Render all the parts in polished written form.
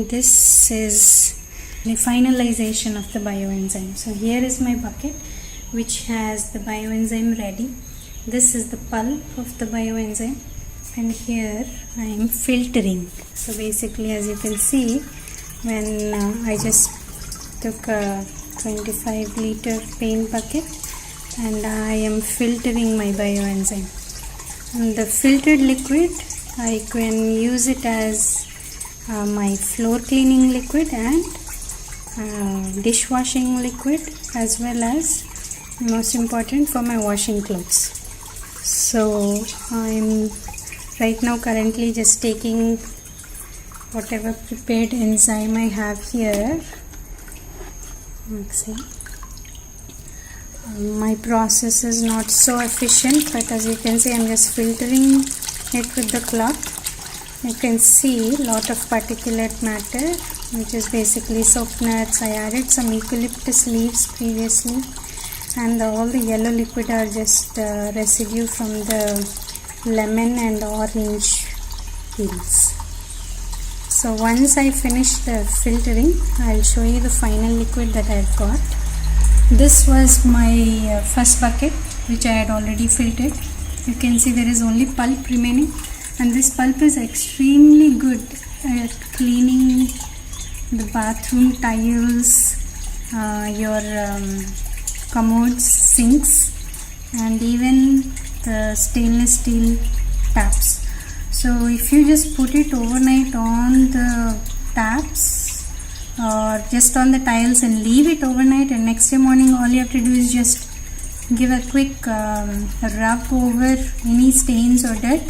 this is the finalization of the bioenzyme. So here is my bucket which has the bioenzyme ready. This is the pulp of the bioenzyme, and here I am filtering. So basically, as you can see, when I just took a 25-liter paint bucket and I am filtering my bioenzyme. And the filtered liquid, I can use it as my floor cleaning liquid and dishwashing liquid, as well as, most important, for my washing clothes. So I'm right now currently just taking whatever prepared enzyme I have here. Let's see. My process is not so efficient, but as you can see, I'm just filtering it with the cloth. You can see a lot of particulate matter, which is basically soap nuts. I added some eucalyptus leaves previously, and all the yellow liquid are just residue from the lemon and orange peels. So once I finish the filtering, I'll show you the final liquid that I've got. This was my first bucket, which I had already filtered. You can see there is only pulp remaining, and this pulp is extremely good at cleaning the bathroom tiles, your commodes, sinks, and even the stainless steel taps. So if you just put it overnight on the taps or just on the tiles and leave it overnight, and next day morning all you have to do is just give a quick rub over any stains or dirt,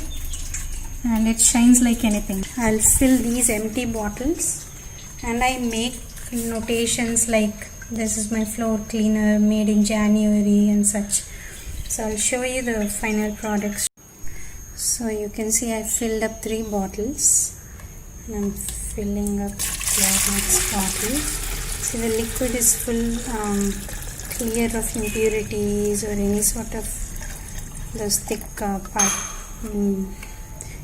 and it shines like anything. I'll fill these empty bottles and I make notations like this is my floor cleaner made in January and such. So I'll show you the final products. So you can see I filled up 3 bottles, and I'm filling up the next bottle. See, the liquid is full clear of impurities or any sort of those thick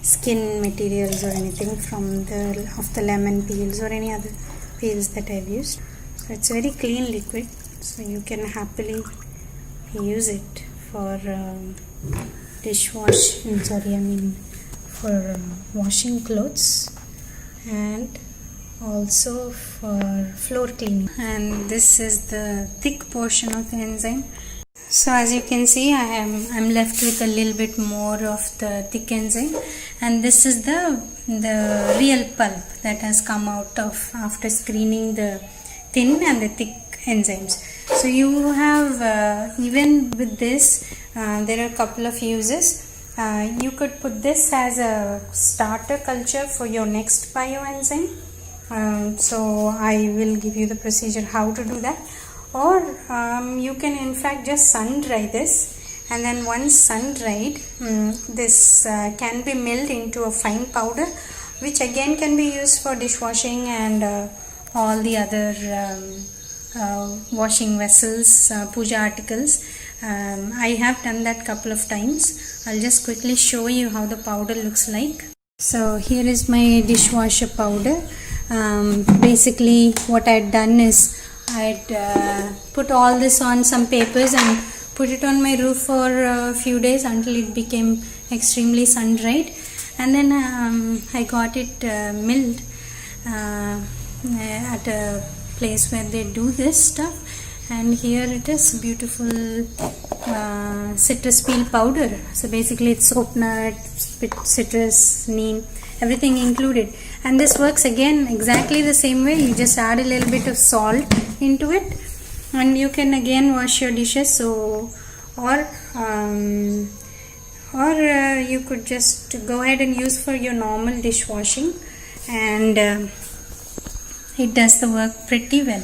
skin materials or anything from the lemon peels or any other peels that I've used. So it's very clean liquid, so you can happily use it for for washing clothes and also for floor cleaning. And this is the thick portion of the enzyme. So as you can see, I'm left with a little bit more of the thick enzyme, and this is the real pulp that has come out of after screening the thin and the thick enzymes. So you have even with this, there are a couple of uses. You could put this as a starter culture for your next bioenzyme. So I will give you the procedure how to do that. Or you can in fact just sun dry this, and then once sun dried, this can be milled into a fine powder, which again can be used for dishwashing and all the other washing vessels, puja articles. I have done that couple of times. I'll just quickly show you how the powder looks like. So here is my dishwasher powder. Basically what I had done is I'd put all this on some papers and put it on my roof for a few days until it became extremely sun dried, and then I got it milled at a place where they do this stuff, and here it is, beautiful citrus peel powder. So basically it's soap nut, citrus, neem, everything included, and this works again exactly the same way. You just add a little bit of salt into it and you can again wash your dishes. So or you could just go ahead and use for your normal dishwashing, and it does the work pretty well.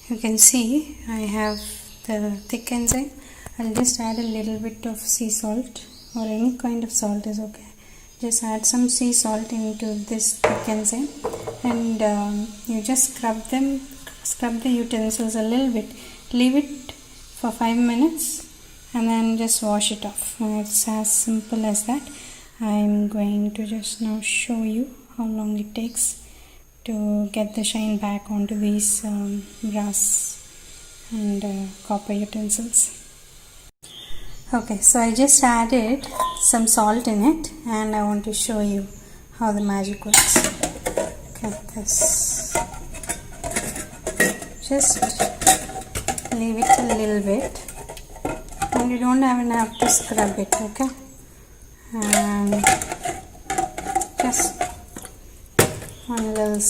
You can see I have the thick enzyme. I'll just add a little bit of sea salt, or any kind of salt is okay. Just add some sea salt into this thick enzyme, and you just scrub the utensils a little bit. Leave it for 5 minutes and then just wash it off. And it's as simple as that. I'm going to just now show you how long it takes to get the shine back onto these brass and copper utensils. Okay, so I just added some salt in it, and I want to show you how the magic works. Look at this. Just leave it a little bit, and you don't even have to scrub it, okay? And just one little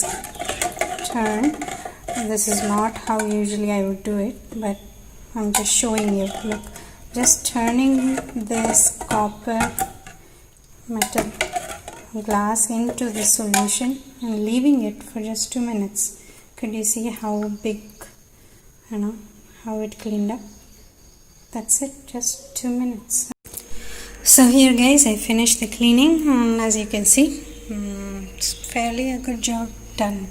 turn. This is not how usually I would do it, but I'm just showing you. Look, just turning this copper metal glass into the solution and leaving it for just 2 minutes. Could you see how big, how it cleaned up? That's it, just 2 minutes. So here guys, I finished the cleaning, and as you can see, it's fairly a good job done.